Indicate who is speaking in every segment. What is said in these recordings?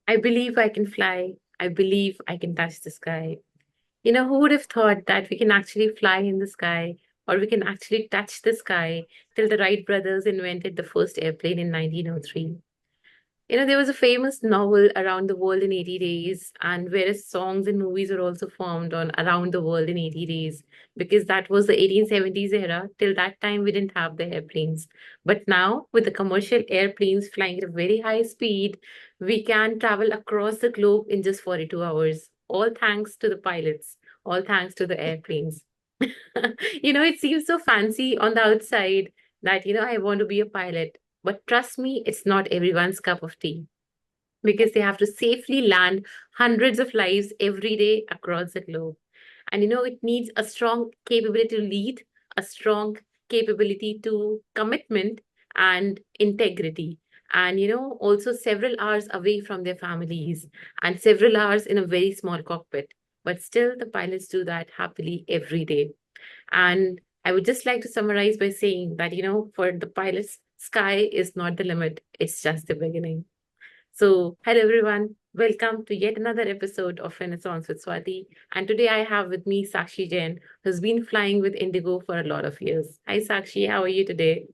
Speaker 1: I believe I can fly. I believe I can touch the sky. Who would have thought that we can actually fly in the sky or we can actually touch the sky till the Wright brothers invented the first airplane in 1903? There was a famous novel Around the World in 80 Days, and various songs and movies are also formed on Around the World in 80 Days because that was the 1870s era. Till that time, we didn't have the airplanes. But now, with the commercial airplanes flying at a very high speed, we can travel across the globe in just 42 hours. All thanks to the pilots, all thanks to the airplanes. It seems so fancy on the outside that, I want to be a pilot. But trust me, it's not everyone's cup of tea because they have to safely land hundreds of lives every day across the globe. And it needs a strong capability to lead, a strong capability to commitment and integrity. And also several hours away from their families and several hours in a very small cockpit. But still, the pilots do that happily every day. And I would just like to summarize by saying that, for the pilots, sky is not the limit, it's just the beginning. So, hello everyone. Welcome to yet another episode of Renaissance with Swati. And today I have with me Sakshi Jain, who's been flying with Indigo for a lot of years. Hi, Sakshi. How are you today?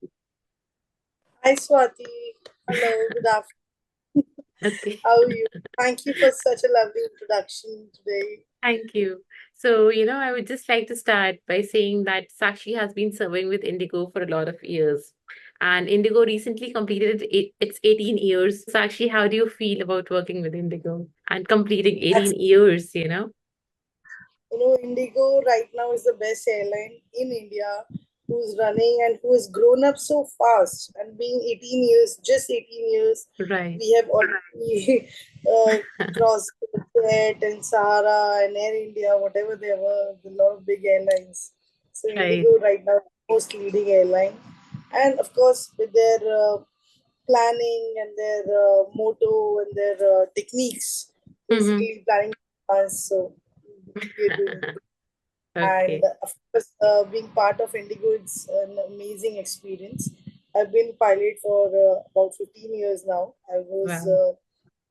Speaker 2: Hi Swati. Hello, good afternoon.
Speaker 1: Okay.
Speaker 2: How are you? Thank you for such a lovely introduction today.
Speaker 1: Thank you. So, I would just like to start by saying that Sakshi has been serving with Indigo for a lot of years. And Indigo recently completed its 18 years. Sakshi, how do you feel about working with Indigo and completing
Speaker 2: That's
Speaker 1: 18 years?
Speaker 2: Indigo right now is the best airline in India who's running and who has grown up so fast. And being 18 years, just 18 years,
Speaker 1: Right.
Speaker 2: we have already crossed Jet and Sahara and Air India, whatever there were, a lot of big airlines. So
Speaker 1: Right.
Speaker 2: Indigo right now is the most leading airline. And of course, with their planning and their motto and their techniques,
Speaker 1: Mm-hmm.
Speaker 2: basically planning us. So we're doing good. And
Speaker 1: Okay.
Speaker 2: of course, being part of Indigo, it's an amazing experience. I've been pilot for about 15 years now. I was
Speaker 1: Wow.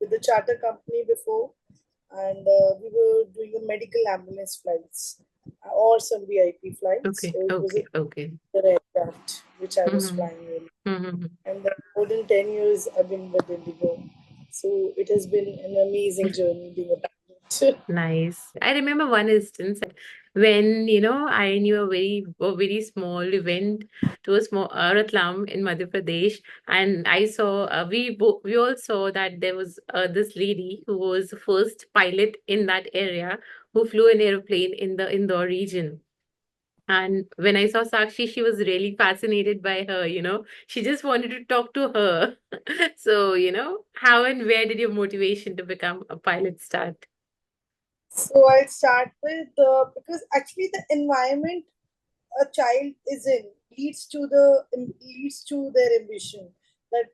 Speaker 2: with the charter company before, and we were doing a medical ambulance flights or some VIP flights.
Speaker 1: Okay.
Speaker 2: So it was a
Speaker 1: Okay. Okay.
Speaker 2: aircraft which I was
Speaker 1: Mm-hmm.
Speaker 2: flying in.
Speaker 1: Mm-hmm.
Speaker 2: And more than 10 years I've been with Indigo. So it has been an amazing journey being a pilot.
Speaker 1: Nice. I remember one instance when, I knew a very small event to a small Ratlam in Madhya Pradesh, and I saw we all saw that there was this lady who was the first pilot in that area who flew an airplane in the Indore region. And when I saw Sakshi, she was really fascinated by her. She just wanted to talk to her. So, how and where did your motivation to become a pilot start?
Speaker 2: So I'll start with because actually the environment a child is in leads to their ambition. That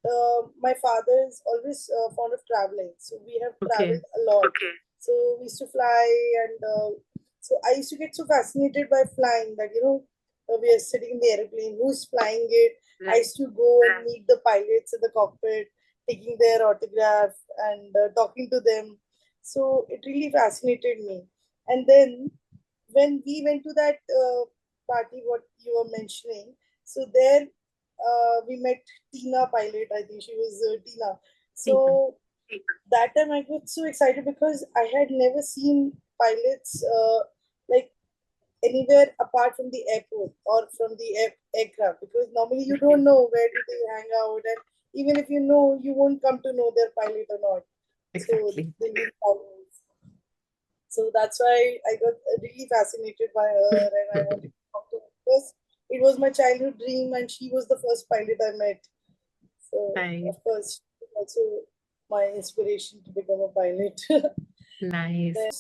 Speaker 2: my father is always fond of traveling, so we have
Speaker 1: Okay.
Speaker 2: traveled a lot. Okay. So we used to fly, and so I used to get so fascinated by flying that we are sitting in the airplane. Who's flying it? I
Speaker 1: Right.
Speaker 2: used to go and meet the pilots in the cockpit, taking their autograph and talking to them. So it really fascinated me. And then when we went to that party, what you were mentioning, so there we met Tina pilot. I think she was Tina.
Speaker 1: Tina.
Speaker 2: So that time I got so excited because I had never seen pilots like anywhere apart from the airport or from the aircraft, because normally you don't
Speaker 1: Right.
Speaker 2: know where do they hang out, and even if you know, you won't come to know their pilot or not. So
Speaker 1: Exactly.
Speaker 2: they need pilots. So that's why I got really fascinated by her, and I wanted to talk to her because it was my childhood dream, and she was the first pilot I met. So
Speaker 1: Nice.
Speaker 2: of course, she was also my inspiration to become a pilot.
Speaker 1: Nice.
Speaker 2: Then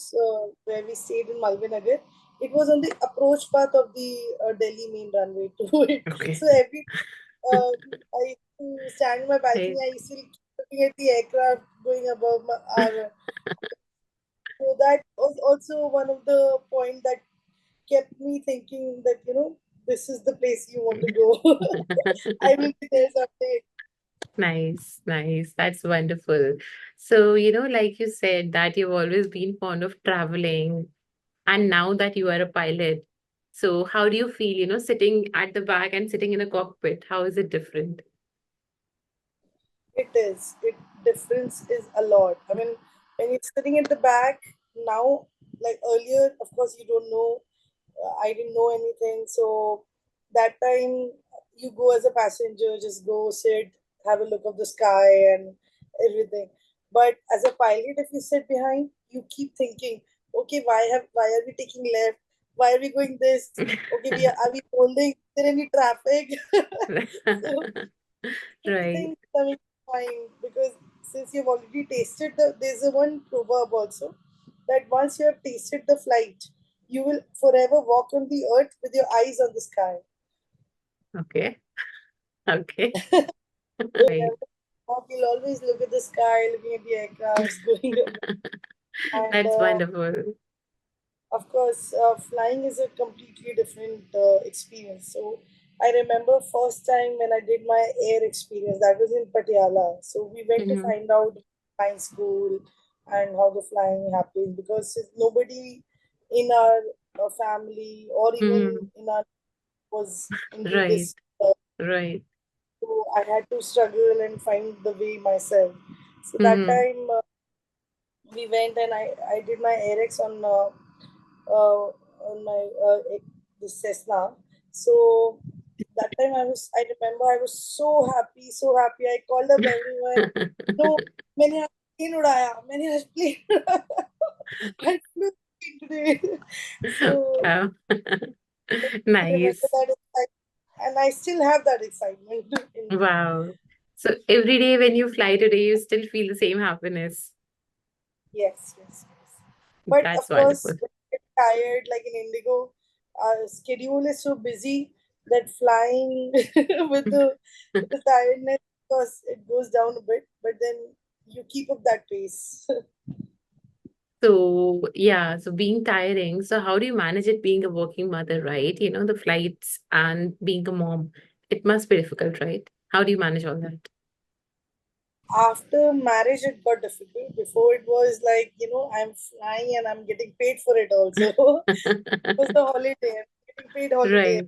Speaker 2: where we stayed in Malvinagar, it was on the approach path of the Delhi main runway to it.
Speaker 1: Okay.
Speaker 2: So every uh, I used to stand in my balcony.
Speaker 1: Right.
Speaker 2: I used to keep looking at the aircraft going above our. So that was also one of the point that kept me thinking that this is the place you want to go. I will be there someday.
Speaker 1: Nice, nice. That's wonderful. So, like you said, that you've always been fond of traveling, and now that you are a pilot, so how do you feel, sitting at the back and sitting in a cockpit? How is it different?
Speaker 2: It is. It difference is a lot. I mean, when you're sitting at the back now, like earlier, of course, you don't know. I didn't know anything, so that time you go as a passenger, just go sit, have a look of the sky and everything. But as a pilot, if you sit behind, you keep thinking, okay, why are we taking left? Why are we going this? Okay, are we holding? Is there any traffic? So these
Speaker 1: Right.
Speaker 2: things coming to mind because since you've already tasted there's a one proverb also that once you have tasted the flight, you will forever walk on the earth with your eyes on the sky.
Speaker 1: Okay. Okay. Right.
Speaker 2: Wherever you walk, you'll always look at the sky, looking at the aircrafts going away. And
Speaker 1: That's wonderful.
Speaker 2: of course, flying is a completely different experience. So I remember first time when I did my air experience, that was in Patiala. So we went to
Speaker 1: Hmm.
Speaker 2: find out flying school and how the flying happens because nobody in our family or even
Speaker 1: Hmm.
Speaker 2: in our was into
Speaker 1: Right.
Speaker 2: this.
Speaker 1: Right.
Speaker 2: So I had to struggle and find the way myself. So that
Speaker 1: Hmm.
Speaker 2: time we went and I did my AirX on my the Cessna. So that time I remember I was so happy. I called up everyone. No, मैंने आज plane उड़ाया, मैंने आज plane उड़ाया. I flew plane today. So
Speaker 1: Wow.
Speaker 2: I remember
Speaker 1: Nice.
Speaker 2: that excitement, and I still have that excitement in me.
Speaker 1: Wow. So every day when you fly today, you still feel the same happiness.
Speaker 2: Yes, yes, yes. But
Speaker 1: That's
Speaker 2: of course,
Speaker 1: wonderful.
Speaker 2: when you get tired, like in Indigo, our schedule is so busy that flying with the tiredness, of course, it goes down a bit. But then you keep up that pace.
Speaker 1: So, yeah, so being tiring. So, how do you manage it being a working mother, right? The flights and being a mom. It must be difficult, right? How do you manage all that?
Speaker 2: After marriage, it got difficult. Before, it was like I'm flying and I'm getting paid for it. Also, it was the holiday. I'm getting paid holiday.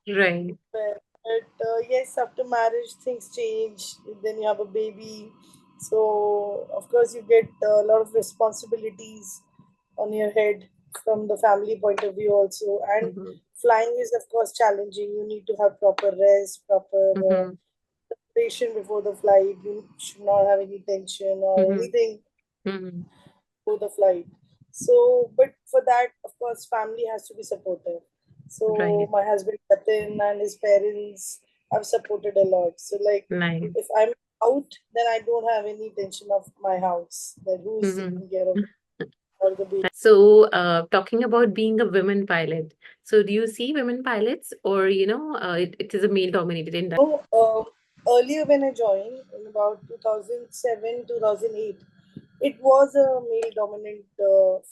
Speaker 1: Right, right.
Speaker 2: But yes, after marriage, things change. Then you have a baby. So, of course, you get a lot of responsibilities on your head from the family point of view, also. And
Speaker 1: Hmm.
Speaker 2: flying is, of course, challenging. You need to have proper rest, proper
Speaker 1: Hmm.
Speaker 2: preparation before the flight. You should not have any tension or
Speaker 1: Hmm.
Speaker 2: anything
Speaker 1: Hmm.
Speaker 2: for the flight. So, but for that, of course, family has to be supportive. So
Speaker 1: Right.
Speaker 2: my husband Jatin and his parents have supported a lot. So like,
Speaker 1: Nice.
Speaker 2: if I'm out, then I don't have any tension of my house. That who's
Speaker 1: Hmm.
Speaker 2: taking care of all the baby.
Speaker 1: So, talking about being a women pilot. So, do you see women pilots, or it is a male-dominated industry?
Speaker 2: No, earlier when I joined in about 2007, 2008, it was a male dominant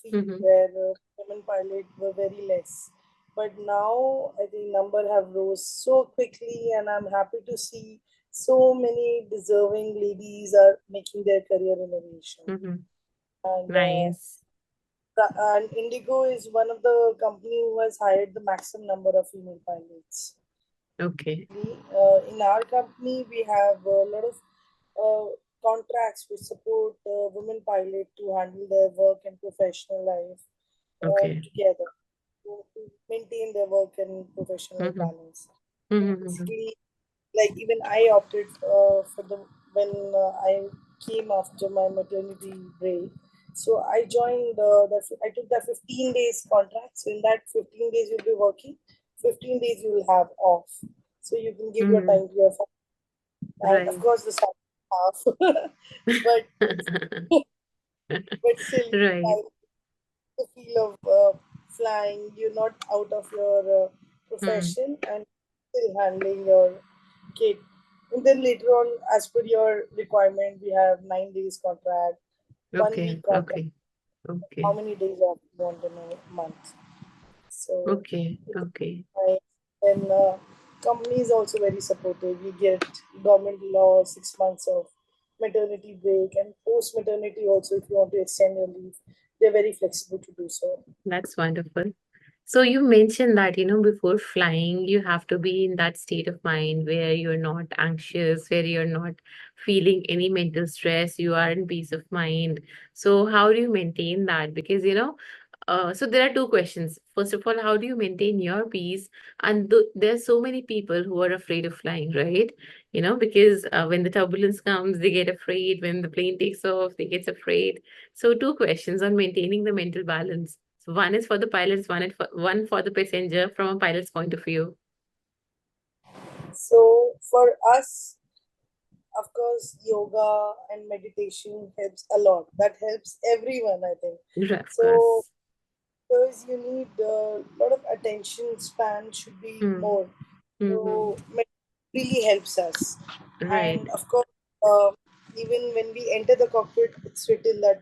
Speaker 2: field
Speaker 1: Hmm.
Speaker 2: where women pilots were very less. But now I think number have rose so quickly, and I'm happy to see so many deserving ladies are making their career in aviation.
Speaker 1: Hmm.
Speaker 2: And
Speaker 1: Nice.
Speaker 2: and Indigo is one of the company who has hired the maximum number of female pilots.
Speaker 1: Okay.
Speaker 2: In our company, we have a lot of contracts which support women pilot to handle their work and professional life
Speaker 1: Okay.
Speaker 2: together to maintain their work and professional
Speaker 1: Hmm.
Speaker 2: balance.
Speaker 1: Hmm.
Speaker 2: Basically, like even I opted for the when I came after my maternity break. So I joined I took the 15 days contract. So in that 15 days you'll be working, 15 days you will have off. So you can give your
Speaker 1: Hmm.
Speaker 2: time to your family. And of
Speaker 1: Right.
Speaker 2: course the salary half. but but still
Speaker 1: Right.
Speaker 2: the feel of flying, you're not out of your
Speaker 1: Hmm.
Speaker 2: profession and still handling your kid. And then later on, as per your requirement, we have 9 days contract, 1 week
Speaker 1: Okay.
Speaker 2: contract,
Speaker 1: Okay.
Speaker 2: how
Speaker 1: Okay.
Speaker 2: many days you want in a month. So
Speaker 1: Okay.
Speaker 2: it was
Speaker 1: Okay.
Speaker 2: nice. Then company is also very supportive. You get government law, 6 months of maternity break, and post maternity also, if you want to extend your leave, they're very flexible to do so.
Speaker 1: That's wonderful. So you mentioned that, before flying, you have to be in that state of mind where you're not anxious, where you're not feeling any mental stress, you are in peace of mind. So how do you maintain that? Because, so there are two questions. First of all, how do you maintain your peace? And there's so many people who are afraid of flying, right? Because when the turbulence comes, they get afraid. When the plane takes off, they get afraid. So two questions on maintaining the mental balance. So one is for the pilots, one for the passenger from a pilot's point of view.
Speaker 2: So for us, of course, yoga and meditation helps a lot. That helps everyone, I think.
Speaker 1: Yeah, of
Speaker 2: So
Speaker 1: course.
Speaker 2: because you need a lot of attention span should be
Speaker 1: Hmm.
Speaker 2: more.
Speaker 1: Hmm.
Speaker 2: So really helps us.
Speaker 1: Right.
Speaker 2: And of course, uh, even when we enter the cockpit, it's written that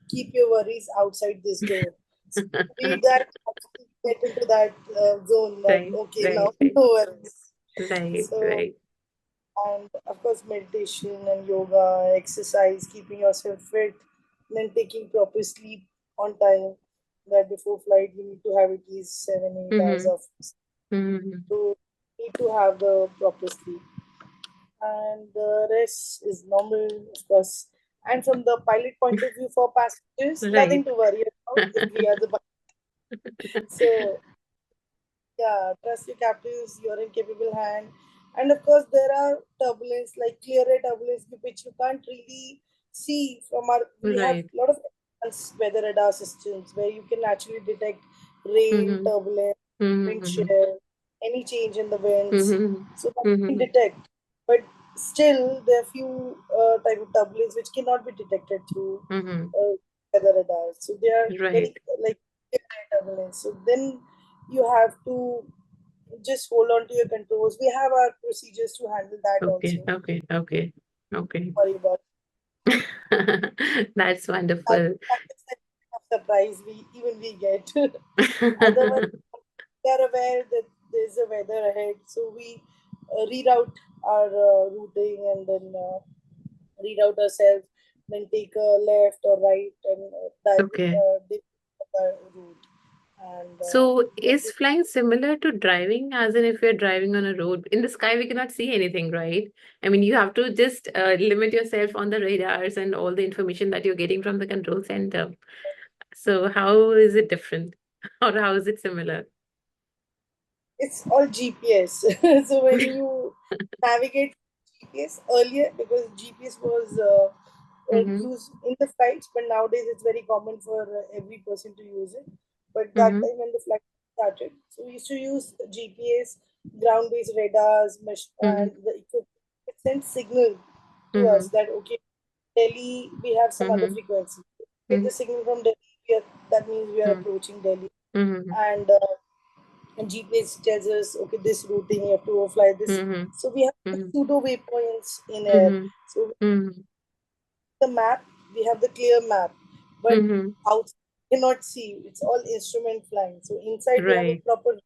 Speaker 2: keep your worries outside this door. So read that, actually get into that zone that
Speaker 1: Right.
Speaker 2: okay, now
Speaker 1: Right.
Speaker 2: no
Speaker 1: Right.
Speaker 2: worries.
Speaker 1: Right.
Speaker 2: So
Speaker 1: Right.
Speaker 2: and of course meditation and yoga, exercise, keeping yourself fit, then taking proper sleep on time. That before flight you need to have at least 7 8 hours
Speaker 1: Mm-hmm.
Speaker 2: of
Speaker 1: Mm-hmm.
Speaker 2: to need to have the proper sleep, and the rest is normal, of course. And from the pilot point of view, for passengers, nothing
Speaker 1: Right.
Speaker 2: to worry about if we are the so yeah, trust your captains, you're in capable hand. And of course, there are turbulence, like clear air turbulence, which you can't really see from our. We have
Speaker 1: Right.
Speaker 2: a lot of advanced weather radar systems where you can actually detect rain,
Speaker 1: Mm-hmm.
Speaker 2: turbulence, wind
Speaker 1: Mm-hmm.
Speaker 2: shear, any change in the winds.
Speaker 1: Mm-hmm.
Speaker 2: So that you can
Speaker 1: Mm-hmm.
Speaker 2: detect. But still, there are few type of turbulence which cannot be detected through
Speaker 1: Mm-hmm.
Speaker 2: weather radar. So they are
Speaker 1: Right.
Speaker 2: very like clear air turbulence. So then you have to just hold on to your controls. We have our procedures to handle that
Speaker 1: Okay.
Speaker 2: also.
Speaker 1: Okay. Okay. Okay.
Speaker 2: Worry about
Speaker 1: That's
Speaker 2: that.
Speaker 1: wonderful.
Speaker 2: That is the kind of surprise we get. Otherwise, we are aware that there's a weather ahead, so we reroute our routing and then reroute ourselves, then take a left or right and
Speaker 1: Okay.
Speaker 2: divert the route and
Speaker 1: So
Speaker 2: get
Speaker 1: is
Speaker 2: to.
Speaker 1: flying similar to driving, as in if we're driving on a road? In the sky, we cannot see anything, right? I mean, you have to just limit yourself on the radars and all the information that you're getting from the control center. So how is it different? Or how is it similar?
Speaker 2: It's all GPS. So when you navigate GPS earlier, because GPS was
Speaker 1: Mm-hmm.
Speaker 2: used in the flights, but nowadays it's very common for every person to use it. But that
Speaker 1: Mm-hmm.
Speaker 2: time when the flight started, so we used to use GPS, ground-based radars,
Speaker 1: Mm-hmm.
Speaker 2: and the equipment sent signal to
Speaker 1: Mm-hmm.
Speaker 2: us that okay, Delhi, we have some other
Speaker 1: Mm-hmm.
Speaker 2: frequency. Get the signal from Delhi, that means we are
Speaker 1: Mm-hmm.
Speaker 2: approaching Delhi,
Speaker 1: Mm-hmm.
Speaker 2: and GPS tells us, okay, this routing you have to fly this.
Speaker 1: Mm-hmm.
Speaker 2: So we have the
Speaker 1: Mm-hmm.
Speaker 2: pseudo waypoints in air.
Speaker 1: Mm-hmm.
Speaker 2: So
Speaker 1: Mm-hmm.
Speaker 2: the map, we have the clear map, but
Speaker 1: Mm-hmm.
Speaker 2: outside we cannot see. It's all instrument flying. So inside we have a
Speaker 1: Right.
Speaker 2: proper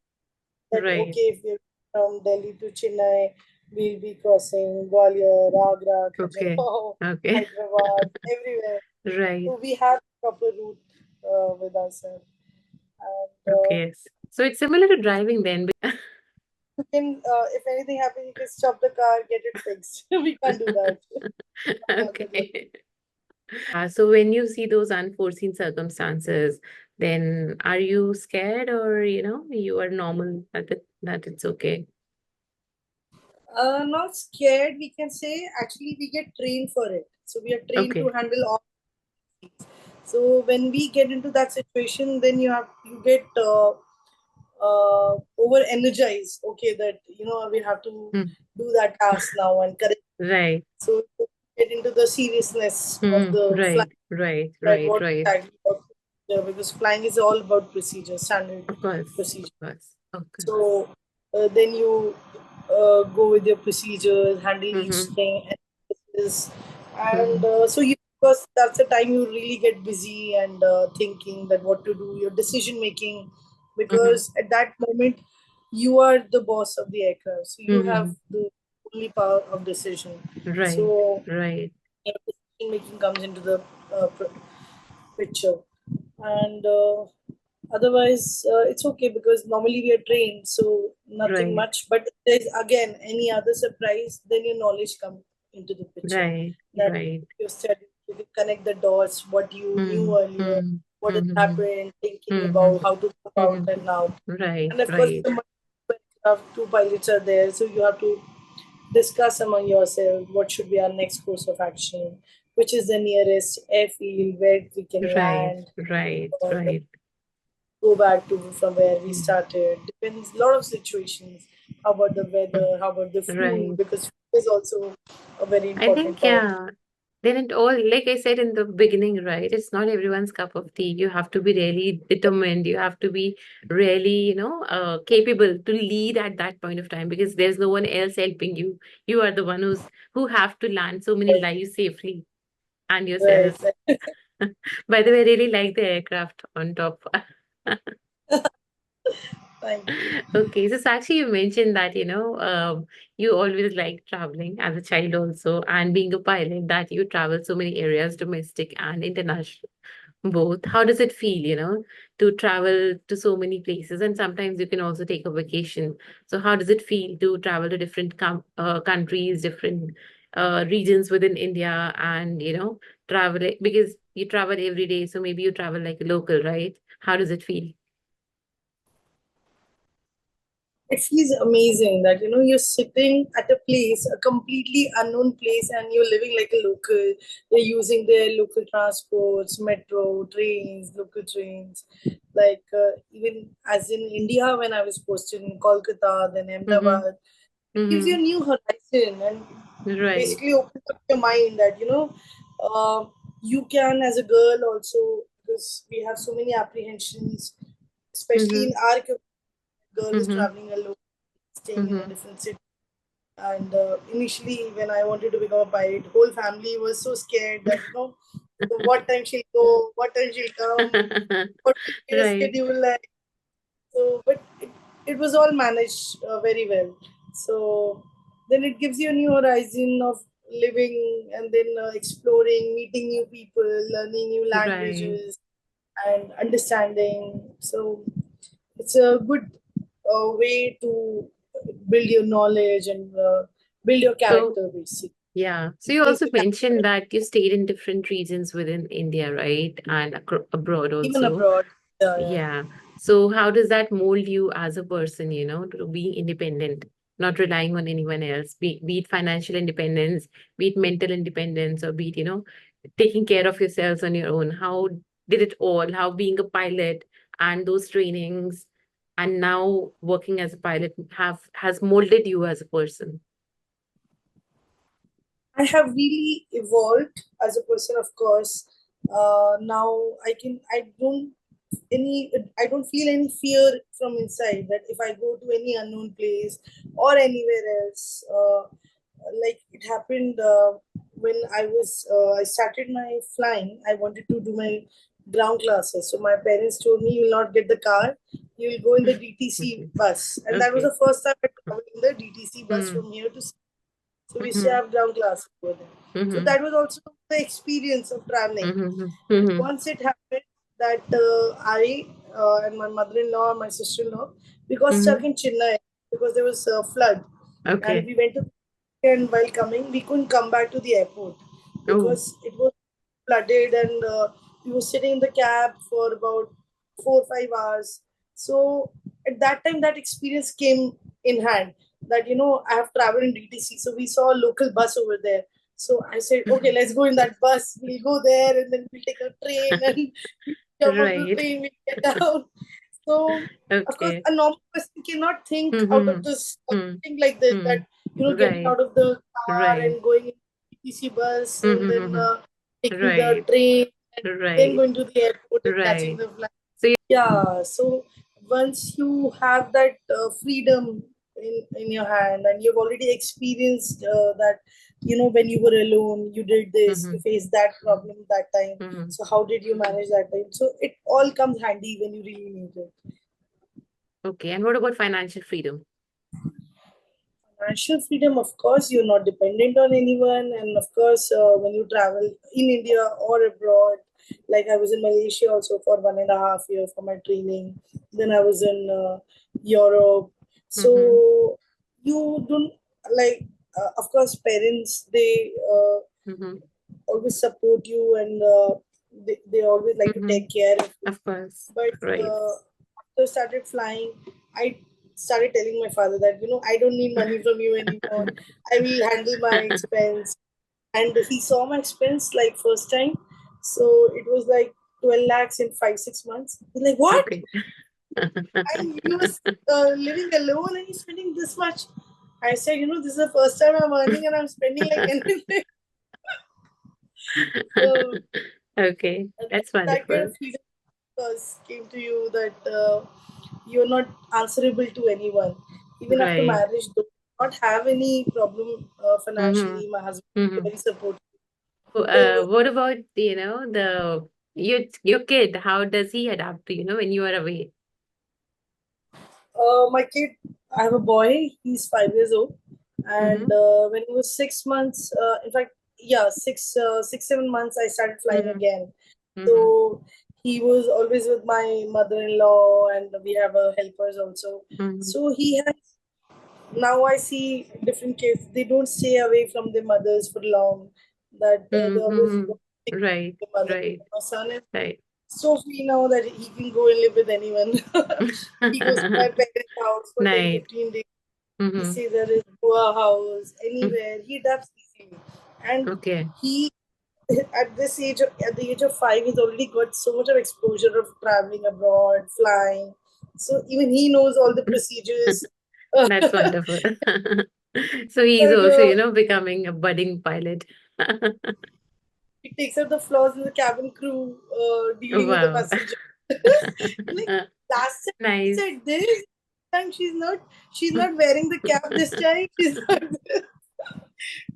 Speaker 2: that
Speaker 1: Right.
Speaker 2: okay, if we're from Delhi to Chennai, we'll be crossing Gwalior, Agra,
Speaker 1: Okay.
Speaker 2: Khajuraho,
Speaker 1: Okay.
Speaker 2: Hyderabad, everywhere.
Speaker 1: Right.
Speaker 2: So we have proper route with us, and
Speaker 1: Okay. So it's similar to driving then.
Speaker 2: you can, if anything happens, you can stop the car, get it fixed. We can't do that.
Speaker 1: Okay. So when you see those unforeseen circumstances, then are you scared or you are normal that it's okay?
Speaker 2: Not scared, we can say. Actually, we get trained for it. So we are trained to
Speaker 1: Okay.
Speaker 2: handle all. So when we get into that situation, then you get over energized. Okay, that we have to
Speaker 1: Hmm.
Speaker 2: do that task now and correct.
Speaker 1: Right.
Speaker 2: So you get into the seriousness of
Speaker 1: Hmm.
Speaker 2: the flight.
Speaker 1: Right. Right.
Speaker 2: That
Speaker 1: Right.
Speaker 2: what
Speaker 1: Right.
Speaker 2: exactly because flying is all about procedure, standard
Speaker 1: Of course. Of
Speaker 2: procedure.
Speaker 1: course. Of course.
Speaker 2: So then you go with your procedures, handle each
Speaker 1: Mm-hmm.
Speaker 2: thing, and
Speaker 1: Mm-hmm.
Speaker 2: so you because that's the time you really get busy and thinking that what to do, your decision making,
Speaker 1: Mm-hmm.
Speaker 2: because at that moment you are the boss of the aircraft, so you have
Speaker 1: Mm-hmm.
Speaker 2: the only power of decision.
Speaker 1: Right.
Speaker 2: So
Speaker 1: Right.
Speaker 2: decision making comes into the picture, and otherwise it's okay because normally we are trained, so nothing
Speaker 1: Right.
Speaker 2: much. But if there's again any other surprise, then your knowledge comes into the picture.
Speaker 1: Right.
Speaker 2: That
Speaker 1: Right.
Speaker 2: you studied, you can connect the dots, what you knew earlier,
Speaker 1: Mm-hmm.
Speaker 2: what has
Speaker 1: Mm-hmm.
Speaker 2: happened, thinking
Speaker 1: Mm-hmm.
Speaker 2: about how to go about
Speaker 1: Mm-hmm.
Speaker 2: and now.
Speaker 1: Right.
Speaker 2: And of course,
Speaker 1: Right.
Speaker 2: the two pilots are there, so you have to discuss among yourself what should be our next course of action, which is the nearest airfield where we can
Speaker 1: Right.
Speaker 2: land,
Speaker 1: Right.
Speaker 2: or
Speaker 1: Right.
Speaker 2: go back to from where we
Speaker 1: Mm-hmm.
Speaker 2: started. Depends a lot of situations. How about the weather? How about the fuel?
Speaker 1: Right.
Speaker 2: Because fuel is also a very
Speaker 1: I
Speaker 2: important
Speaker 1: think,
Speaker 2: part.
Speaker 1: yeah. Then it all, like I said in the beginning, right? It's not everyone's cup of tea. You have to be really determined. You have to be really, capable to lead at that point of time because there's no one else helping you. You are the one who have to land so many
Speaker 2: Right,
Speaker 1: lives safely and
Speaker 2: right,
Speaker 1: yourself.
Speaker 2: right.
Speaker 1: By the way, I really like the aircraft on top.
Speaker 2: Thank you.
Speaker 1: Okay, so Sakshi, you mentioned that, you always like traveling as a child also, and being a pilot, that you travel so many areas, domestic and international, both. How does it feel, to travel to so many places? And sometimes you can also take a vacation. So how does it feel to travel to different countries, different regions within India, and, travel because you travel every day, so maybe you travel like a local, right? How does it feel?
Speaker 2: It feels amazing that you're sitting at a place, a completely unknown place, and you're living like a local. They're using their local transports, metro trains, local trains. Like even as in India, when I was posted in Kolkata, then
Speaker 1: Mm-hmm.
Speaker 2: Ahmedabad, it gives you
Speaker 1: Mm-hmm.
Speaker 2: a new horizon and
Speaker 1: Right.
Speaker 2: basically opens up your mind that you can, as a girl also, because we have so many apprehensions, especially
Speaker 1: Mm-hmm.
Speaker 2: in our community. Girl is
Speaker 1: Mm-hmm.
Speaker 2: traveling alone, staying in a
Speaker 1: Mm-hmm.
Speaker 2: different city. And initially, when I wanted to become a pilot, whole family was so scared that what time she'll go, what time she'll come, what will be her
Speaker 1: Right.
Speaker 2: schedule like. So, but it was all managed very well. So then it gives you a new horizon of living, and then exploring, meeting new people, learning new
Speaker 1: Right.
Speaker 2: languages, and understanding. So it's a good way to build your knowledge and build your
Speaker 1: So,
Speaker 2: character, basically.
Speaker 1: yeah. So you
Speaker 2: Build
Speaker 1: also
Speaker 2: your
Speaker 1: mentioned
Speaker 2: character,
Speaker 1: that you stayed in different regions within India, right? And abroad
Speaker 2: even
Speaker 1: also.
Speaker 2: abroad. Yeah, yeah.
Speaker 1: Yeah. So how does that mold you as a person, to being independent, not relying on anyone else, be it financial independence, be it mental independence, or be it, taking care of yourselves on your own? How did it all, how being a pilot and those trainings and now working as a pilot has molded you as a person?
Speaker 2: I have really evolved as a person, of course. Now I don't feel any fear from inside that if I go to any unknown place or anywhere else. Like it happened when I started my flying. I wanted to do my ground classes. So my parents told me, "You will not get the car. You will go in the DTC
Speaker 1: Okay.
Speaker 2: bus." And that was
Speaker 1: Okay.
Speaker 2: the first time I traveled in the DTC bus
Speaker 1: Hmm.
Speaker 2: from here to. So we used to
Speaker 1: Mm-hmm.
Speaker 2: have ground classes over there. So
Speaker 1: Mm-hmm.
Speaker 2: that was also the experience of traveling.
Speaker 1: Mm-hmm.
Speaker 2: And
Speaker 1: Mm-hmm.
Speaker 2: once it happened that I and my mother-in-law, my sister-in-law, we got stuck
Speaker 1: Mm-hmm.
Speaker 2: in Chennai because there was a flood, and
Speaker 1: Okay.
Speaker 2: we went to, and while coming, we couldn't come back to the airport
Speaker 1: Oh.
Speaker 2: because it was flooded, and we were sitting in the cab for about 4 or 5 hours. So at that time, that experience came in hand. That I have traveled in DTC, so we saw a local bus over there. So I said, okay,
Speaker 1: Mhm.
Speaker 2: let's go in that bus. We'll go there, and then we'll take a train, and we jump off the
Speaker 1: Right.
Speaker 2: train. We get down. So of course,
Speaker 1: Okay.
Speaker 2: a normal person cannot think out of
Speaker 1: Mm-hmm.
Speaker 2: this,
Speaker 1: Hmm.
Speaker 2: think like this.
Speaker 1: Hmm.
Speaker 2: That getting
Speaker 1: Right.
Speaker 2: out of the car
Speaker 1: Right.
Speaker 2: and going in TTC bus, and then
Speaker 1: Mm-hmm.
Speaker 2: taking the
Speaker 1: Right.
Speaker 2: train, and then
Speaker 1: Right.
Speaker 2: going to the airport and catching
Speaker 1: Right.
Speaker 2: the flight.
Speaker 1: So
Speaker 2: Yeah. So once you have that freedom in your hand, and you've already experienced that, when you were alone, you did this, you
Speaker 1: mm-hmm.
Speaker 2: faced that problem that time.
Speaker 1: Mm-hmm.
Speaker 2: So how did you manage that time? So it all comes handy when you really need it.
Speaker 1: Okay. And what about financial freedom?
Speaker 2: Financial freedom, of course, you're not dependent on anyone. And of course, when you travel in India or abroad, like I was in Malaysia also for 1.5 years for my training. Then I was in Europe.
Speaker 1: Mm-hmm.
Speaker 2: So you don't like, of course, parents, they
Speaker 1: Mm-hmm.
Speaker 2: always support you, and they always like to
Speaker 1: Mm-hmm.
Speaker 2: take care of you.
Speaker 1: Of course.
Speaker 2: But
Speaker 1: Right.
Speaker 2: after I started flying, I started telling my father that, I don't need money from you anymore. I will handle my expense. And he saw my expense like first time. So it was like 12 lakhs in 5, 6 months. He's like, what?
Speaker 1: Okay.
Speaker 2: And you was living alone and you're spending this much. I said, this is the first time I'm earning and I'm spending like anything. So
Speaker 1: Okay. That's
Speaker 2: that kind
Speaker 1: wonderful.
Speaker 2: of freedom came to you, that you're not answerable to anyone. Even after
Speaker 1: Right.
Speaker 2: marriage, though not have any problem
Speaker 1: Mm-hmm.
Speaker 2: financially, my husband is
Speaker 1: Mm-hmm.
Speaker 2: very supportive.
Speaker 1: So,
Speaker 2: So,
Speaker 1: what about, the your kid? How does he adapt to, when you are away?
Speaker 2: my kid, I have a boy. He's 5 years old, and
Speaker 1: Mm-hmm.
Speaker 2: when he was 6 months, in fact, yeah, 6, 7 months, I started flying
Speaker 1: Mm-hmm.
Speaker 2: again.
Speaker 1: Mm-hmm.
Speaker 2: So he was always with my mother-in-law, and we have helpers also.
Speaker 1: Mm-hmm.
Speaker 2: So he has, now I see different kids. They don't stay away from their mothers for long. That they always
Speaker 1: Mm-hmm.
Speaker 2: want to take
Speaker 1: Right.
Speaker 2: their mother.
Speaker 1: Right.
Speaker 2: My son is
Speaker 1: Right.
Speaker 2: so free now that he can go and live with anyone. He goes to my parents' house for 10,
Speaker 1: Nice.
Speaker 2: 15 days. He
Speaker 1: Mm-hmm.
Speaker 2: stays at his Goa house, anywhere. He adapts easily. And
Speaker 1: Okay.
Speaker 2: he, at this age, at the age of 5, he's already got so much of exposure of traveling abroad, flying. So even he knows all the procedures.
Speaker 1: That's wonderful. So he's
Speaker 2: But
Speaker 1: also, becoming a budding pilot.
Speaker 2: he takes out the flaws in the cabin crew, dealing with the
Speaker 1: Wow.
Speaker 2: passenger. Like last time she
Speaker 1: Nice.
Speaker 2: said this, time she's not wearing the cap this time. She's not.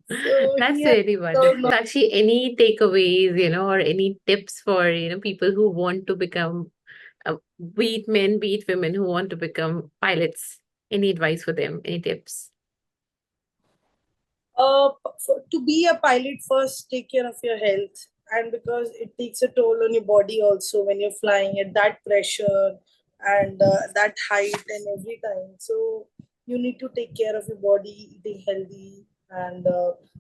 Speaker 2: So he
Speaker 1: That's
Speaker 2: has
Speaker 1: really
Speaker 2: a lot
Speaker 1: wonderful.
Speaker 2: of knowledge.
Speaker 1: Actually, any takeaways, or any tips for, people who want to become, be it men, be it women who want to become pilots? Any advice for them? Any tips?
Speaker 2: To be a pilot, first take care of your health, and because it takes a toll on your body also when you're flying at that pressure and that height and every time. So you need to take care of your body, eating healthy and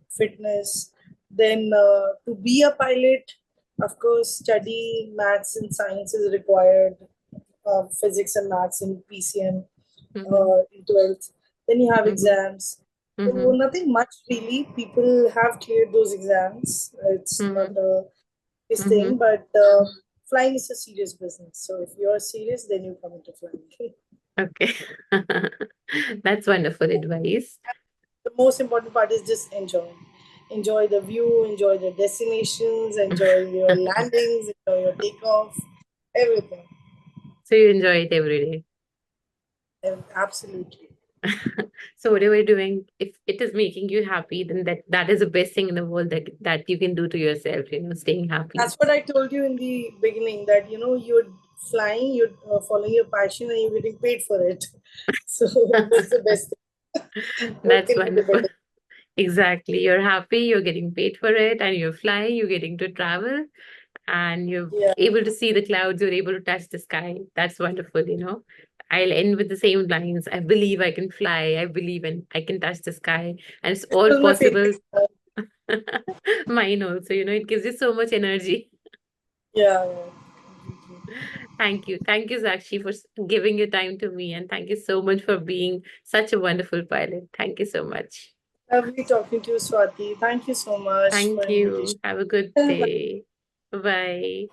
Speaker 2: fitness. Then to be a pilot, of course, study maths and science is required. Physics and maths in PCM
Speaker 1: Mm-hmm.
Speaker 2: in 12th. Then you have
Speaker 1: Mm-hmm.
Speaker 2: exams. So
Speaker 1: Mm-hmm.
Speaker 2: nothing much really. People have cleared those exams. It's not
Speaker 1: Mm-hmm.
Speaker 2: a this
Speaker 1: Mm-hmm.
Speaker 2: thing, but flying is a serious business. So if you're serious, then you come into flying.
Speaker 1: Okay. That's wonderful advice.
Speaker 2: The most important part is just enjoy. Enjoy the view, enjoy the destinations, enjoy your landings, enjoy your takeoff, everything.
Speaker 1: So you enjoy it every day.
Speaker 2: Absolutely.
Speaker 1: So whatever you're doing, if it is making you happy, then that is the best thing in the world that you can do to yourself, staying happy.
Speaker 2: That's what I told you in the beginning, that you're flying, you're following your passion, and you're getting paid for it. So that's the best thing. What
Speaker 1: That's
Speaker 2: can be the
Speaker 1: wonderful.
Speaker 2: better?
Speaker 1: Exactly. You're happy, you're getting paid for it, and you're flying, you're getting to travel, and you're
Speaker 2: Yeah,
Speaker 1: able to see the clouds, you're able to touch the sky. That's wonderful. I'll end with the same lines. I believe I can fly. I believe I can touch the sky. And it's
Speaker 2: it
Speaker 1: all
Speaker 2: was my
Speaker 1: possible.
Speaker 2: favorite.
Speaker 1: Mine also, it gives you so much energy.
Speaker 2: Yeah, yeah, completely.
Speaker 1: Thank you. Thank you, Sakshi, for giving your time to me. And thank you so much for being such a wonderful pilot. Thank you so much.
Speaker 2: Lovely talking to you, Swati. Thank you so much for
Speaker 1: Thank
Speaker 2: invitation.
Speaker 1: you. Have a good day. Bye.